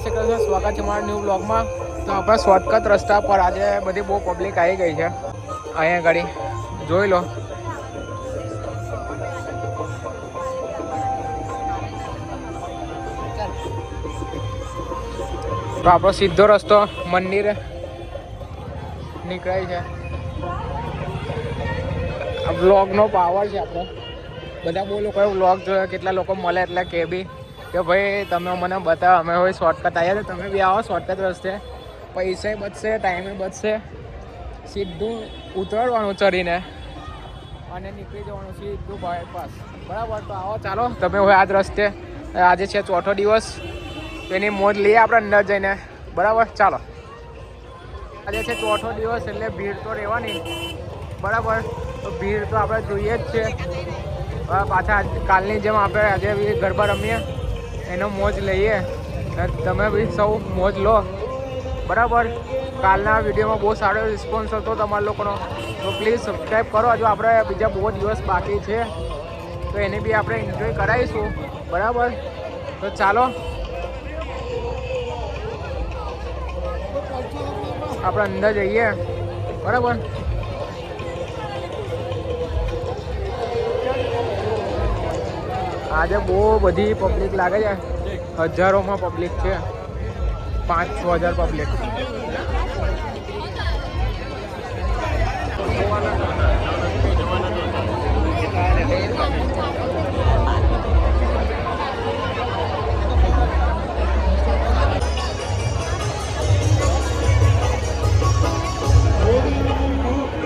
શ્રી કૃષ્ણ. સ્વાગત છે મારા ન્યૂ બ્લોગમાં. તો આપણે શોર્ટકટ રસ્તા પર આજે બધી બહુ પબ્લિક આવી ગઈ છે. અહીંયા ગાડી જોઈ લો. તો આપણો સીધો રસ્તો મંદિરે નીકળાય છે. આ બ્લોગનો પાવર છે આપણો. બધા બહુ લોકોએ બ્લોગ જોયો, કેટલા લોકો મળે એટલે કે બી કે ભાઈ તમે મને બતાવો, અમે હોય શોર્ટકટ આવ્યા તો તમે બી આવો શોર્ટકટ રસ્તે. પૈસા બચશે, ટાઈમે બચશે. સીધું ઉતરવાનું ચડીને અને નીકળી જવાનું સીધું બાયપાસ. બરાબર, તો આવો ચાલો તમે હોય આ જ રસ્તે. આજે છે ચોથો દિવસ, તો એની મોજ લઈએ આપણે અંદર જઈને. બરાબર, ચાલો. આજે છે ચોથો દિવસ એટલે ભીડ તો રહેવાની. બરાબર, તો ભીડ તો આપણે જોઈએ જ છે. પાછા કાલની જેમ આપણે આજે બી ગરબા રમીએ, એનો મોજ લઈએ. તમે બી સૌ મોજ લો. બરાબર, કાલના વિડીયોમાં બહુ સારો રિસ્પોન્સ હતો તમારા લોકોનો, તો પ્લીઝ સબસ્ક્રાઈબ કરો. હજુ આપણે બીજા બહુ દિવસ બાકી છે, તો એને બી આપણે એન્જોય કરાવીશું. બરાબર, તો ચાલો આપણે અંદર જઈએ. બરાબર, આજે બહુ બધી પબ્લિક લાગે છે. હજારોમાં પબ્લિક છે, 5-6 હજાર પબ્લિક.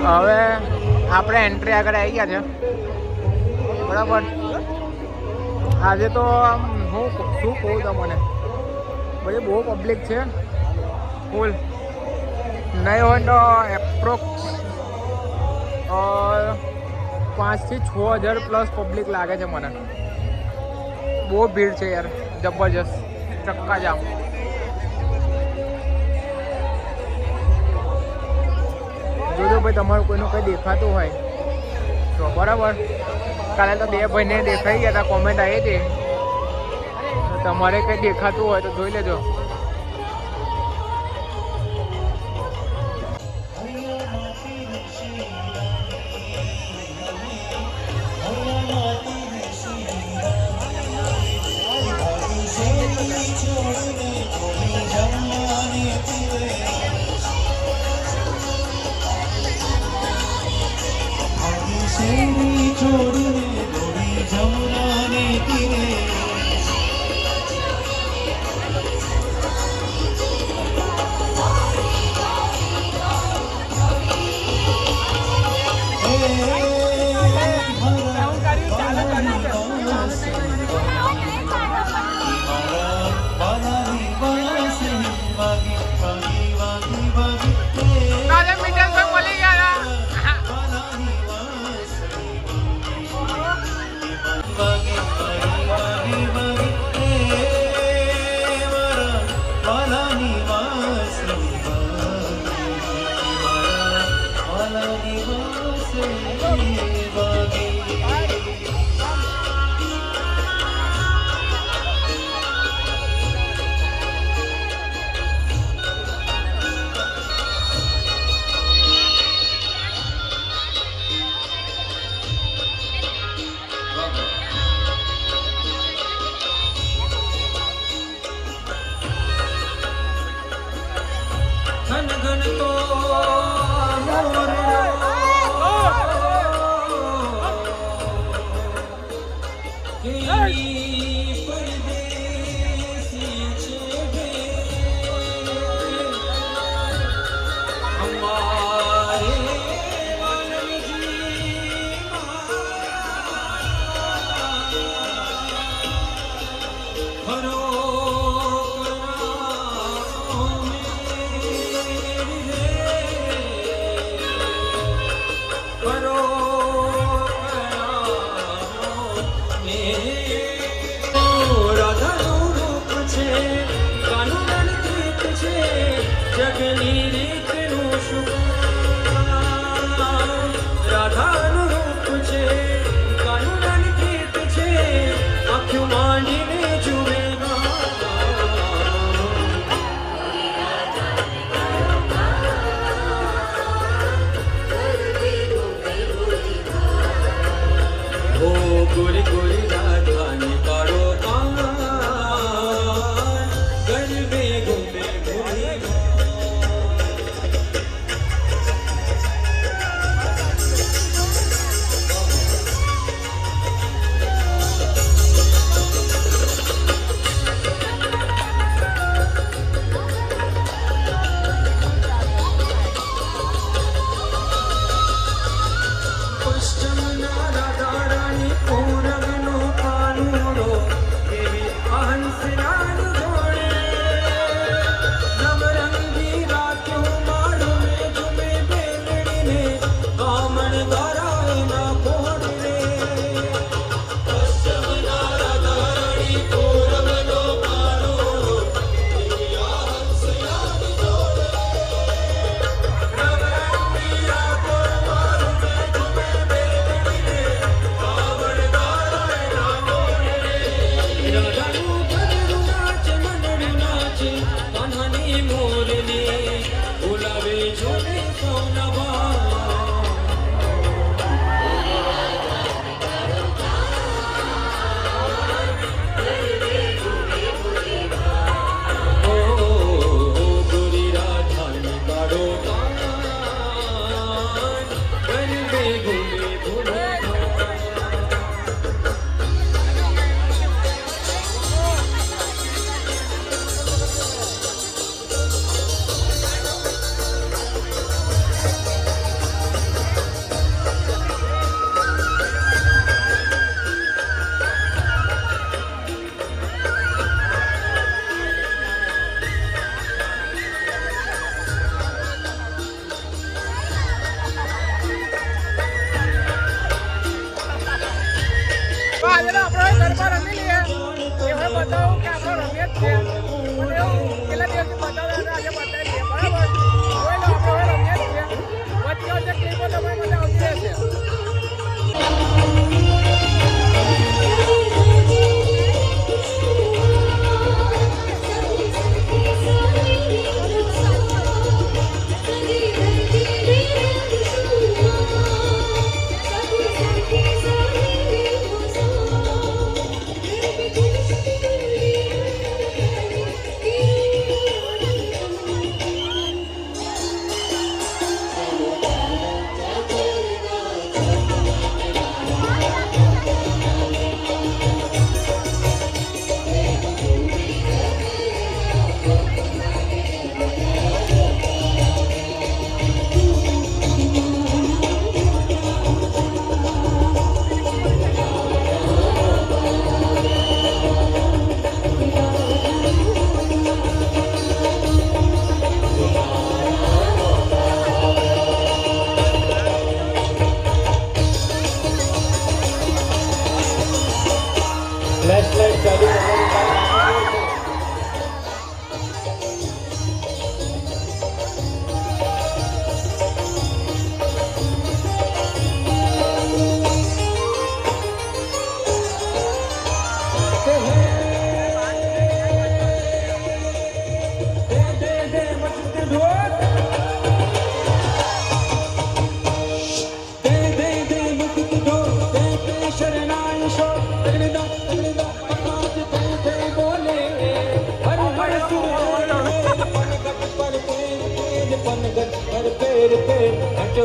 હવે આપણે એન્ટ્રી આગળ આવી ગયા છે. બરાબર, આજે તો આમ હું શું કહું તમને, બધી બહુ પબ્લિક છે. ફૂલ નહીં હોય તો એપ્રોક્સ 5-6 હજાર પ્લસ પબ્લિક લાગે છે મને. બહુ ભીડ છે યાર, જબરજસ્ત ચક્કા જામ. જોજો ભાઈ, તમારું કોઈનું કંઈ દેખાતું હોય તો. બરાબર, કાલે તો 2 ભાઈને દેખાઈ ગયા હતા, કોમેન્ટ આવી હતી. તમારે કંઈ દેખાતું હોય તો જોઈ લેજો.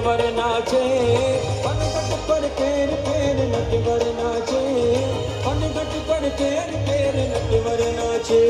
નટવર નાચે અનગટ પર કેર કેર નટવર નાચે અનગટ પર કેર કેર નટવર નાચે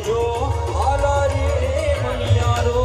જો આલા રે મનિયારો.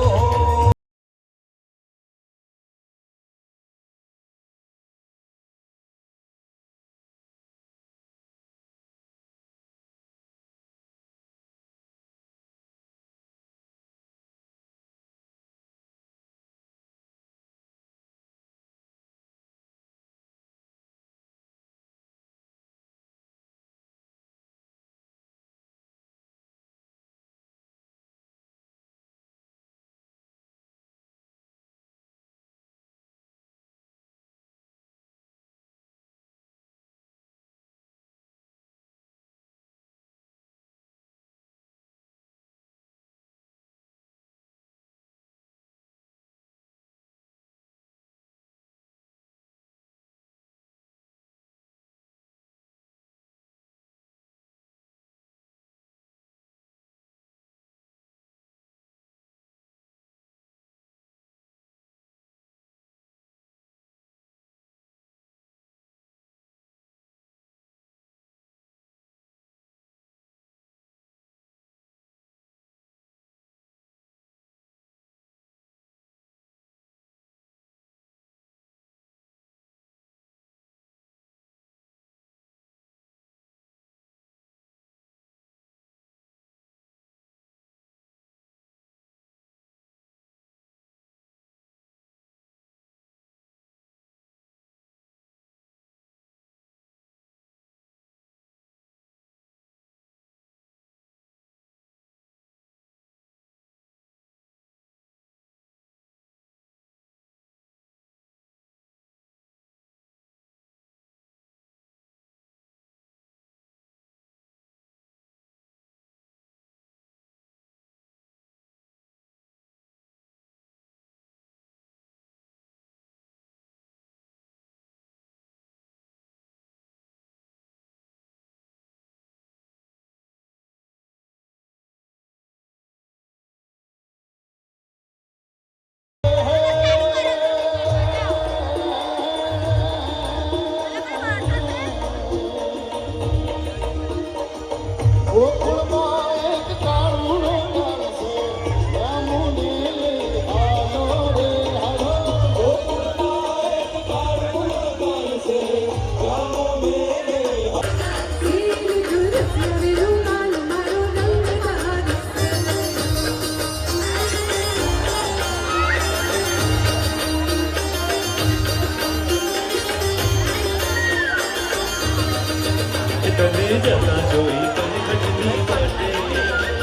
તને જતા જોઈ કનકટની વાટે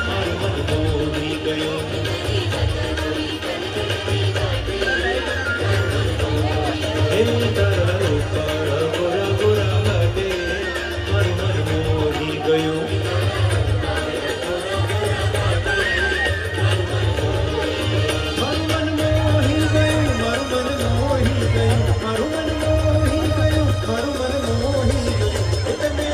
મારું મન મોહી ગયું. હે તારા રૂપાળા ગોરા ગોરા ઘાટે મારું મન મોહી ગયું. મારું મન મોહી ગયું, મારું મન મોહી ગયું, મારું મન મોહી ગયું, મારું મન મોહી ગયું. તને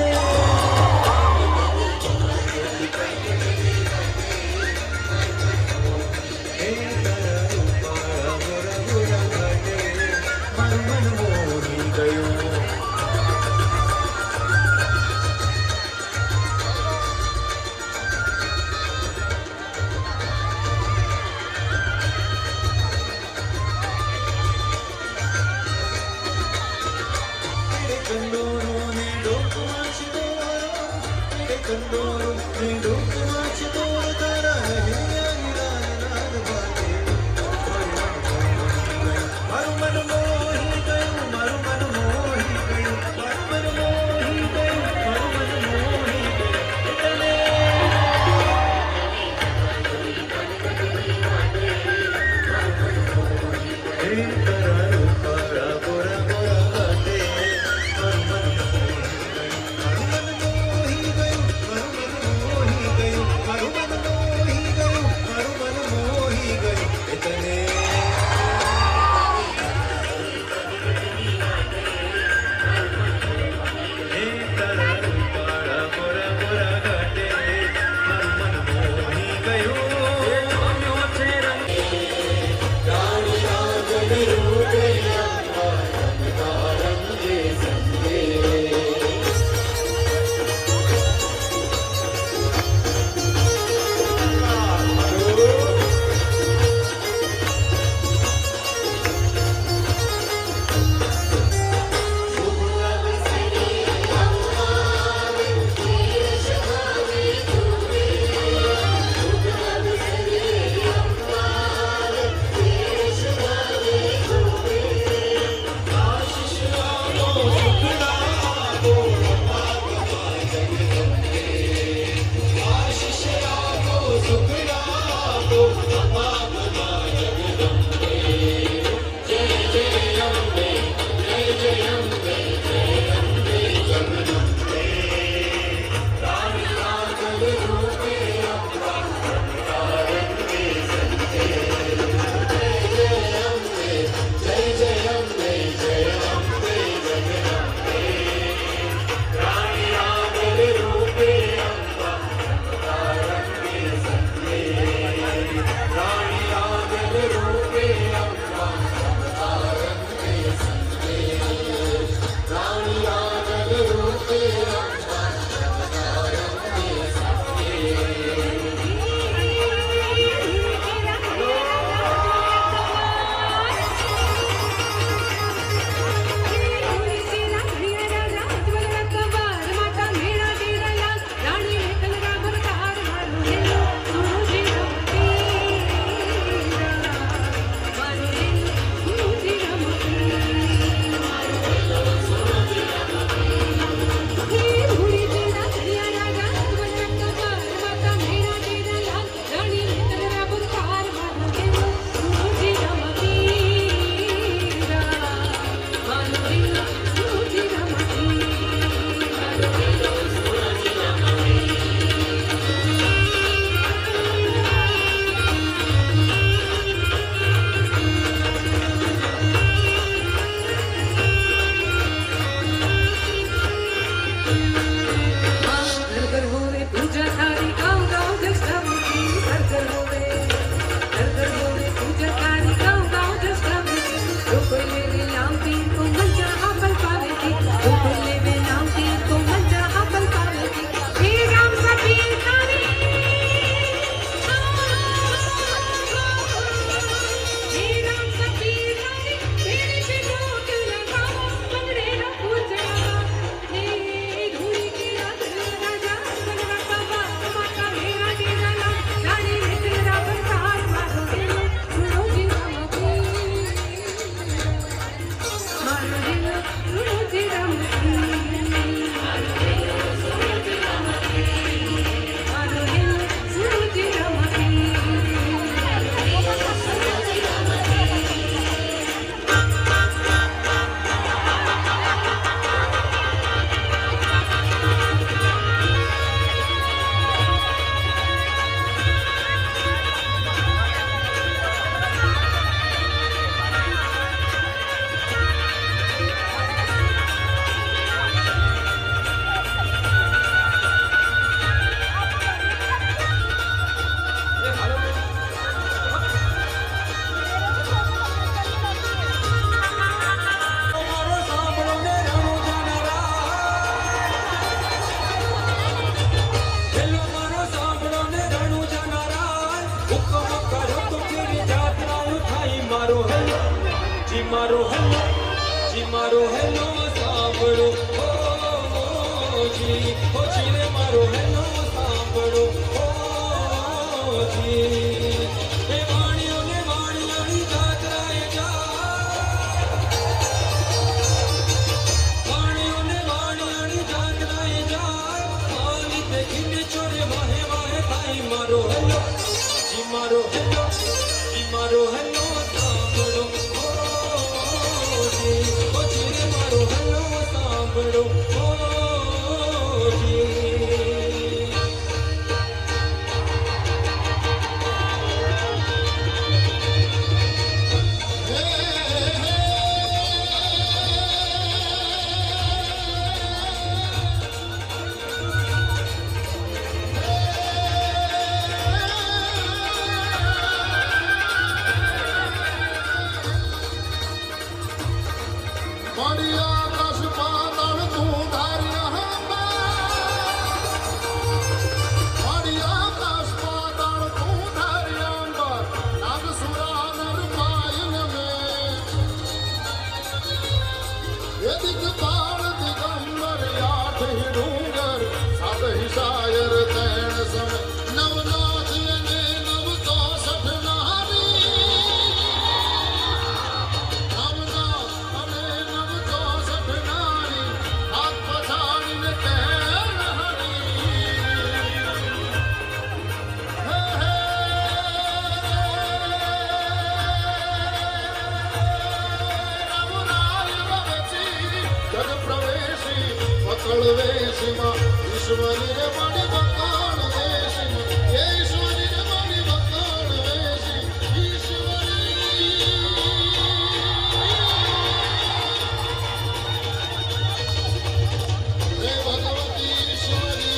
મારો હેલો સાંભળો જી રે મારો હેલો સાંભળો જી એ વાણીઓને વાણિયાની જાત્રાએ વાણીઓને વાણિયાની જાત્રાએ જાય પાણી દેખીને ચોરે વાહે વાહે થાય મારો હેલો સાંભળો મારો હેલો સાંભળો ઈશ્વરી રે મારી ભક્તોળ વેશી ઈશ્વરી રે મારી ભક્તોળ વેશી ઈશ્વરી રે ભગવતી ઈશ્વરી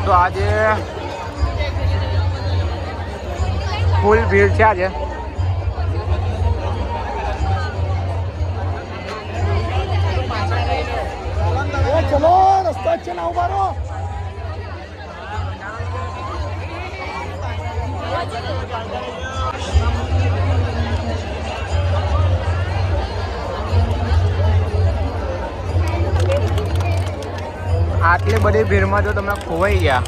તો આજે ફૂલ ભીડ છે આજે. ચલો રસ્તા છે ના ઉભા રહો. આટલી બધી ભીડમાં જો તમે ખોવાઈ ગયા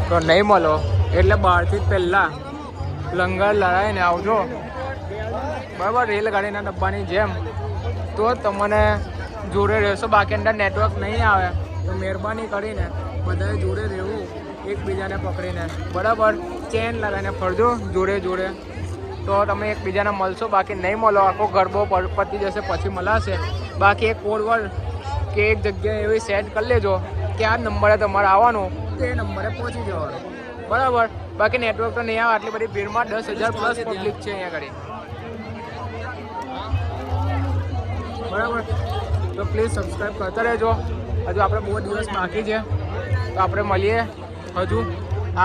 તો નહીં મળો એટલે બહારથી જ પહેલાં લંગર લડાવીને આવજો બરાબર, રેલગાડીના ડબ્બાની જેમ, તો તમને જોડે રહેશો. બાકી અંદર નેટવર્ક નહીં આવે તો મહેરબાની કરીને બધાએ જોડે રહેવું, એકબીજાને પકડીને બરાબર, ચેન લગાવીને ફરજો જોડે જોડે, તો તમે એકબીજાને મળશો. બાકી નહીં મળો, આખો ગરબો પતી જશે પછી મળાશે. બાકી એક કોડ વર્ડ કે એક જગ્યાએ એવી સેટ કરી લેજો કે આ નંબરે તમારે આવવાનું, તો એ નંબરે પહોંચી જવાનું બરાબર. બાકી નેટવર્ક તો નહીં આવે આટલી બધી ભીડમાં. 10,000 પ્લસ પબ્લિક છે અહીંયા આગળ બરાબર. તો પ્લીઝ સબસ્ક્રાઈબ કરતા રહેજો. હજુ આપણે બહુ દિવસ બાકી છે, તો આપણે મળીએ હજુ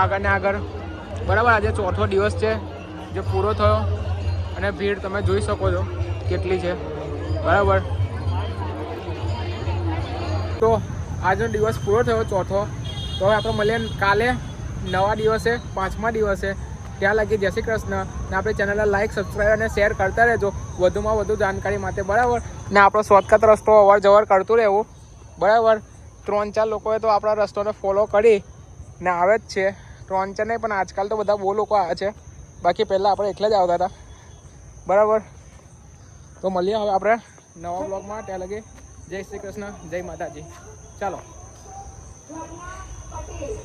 આગળ ને આગળ બરાબર. આજે ચોથો દિવસ છે જે પૂરો થયો અને ભીડ તમે જોઈ શકો છો કેટલી છે બરાબર. તો આજનો દિવસ પૂરો થયો ચોથો. તો હવે આપણે મળીએ કાલે નવા દિવસે, 5મા દિવસે. ત્યાં લગી જય શ્રી કૃષ્ણ. ને આપણી ચેનલને લાઈક, સબસ્ક્રાઈબ અને શેર કરતા રહેજો વધુમાં વધુ જાણકારી માટે બરાબર. ને આપણો શોર્ટકટ રસ્તો અવર જવર કરતું રહેવું બરાબર. 3-4 લોકોએ તો આપણા રસ્તોને ફોલો કરી ને આવે જ છે. 3-4 નહીં પણ આજકાલ તો બધા બહુ લોકો આવે છે. બાકી પહેલાં આપણે એકલા જ આવતા હતા બરાબર. તો મળીએ હવે આપણે નવા બ્લોગમાં. ત્યાં લગે જય શ્રી કૃષ્ણ, જય માતાજી. ચાલો. પટેલ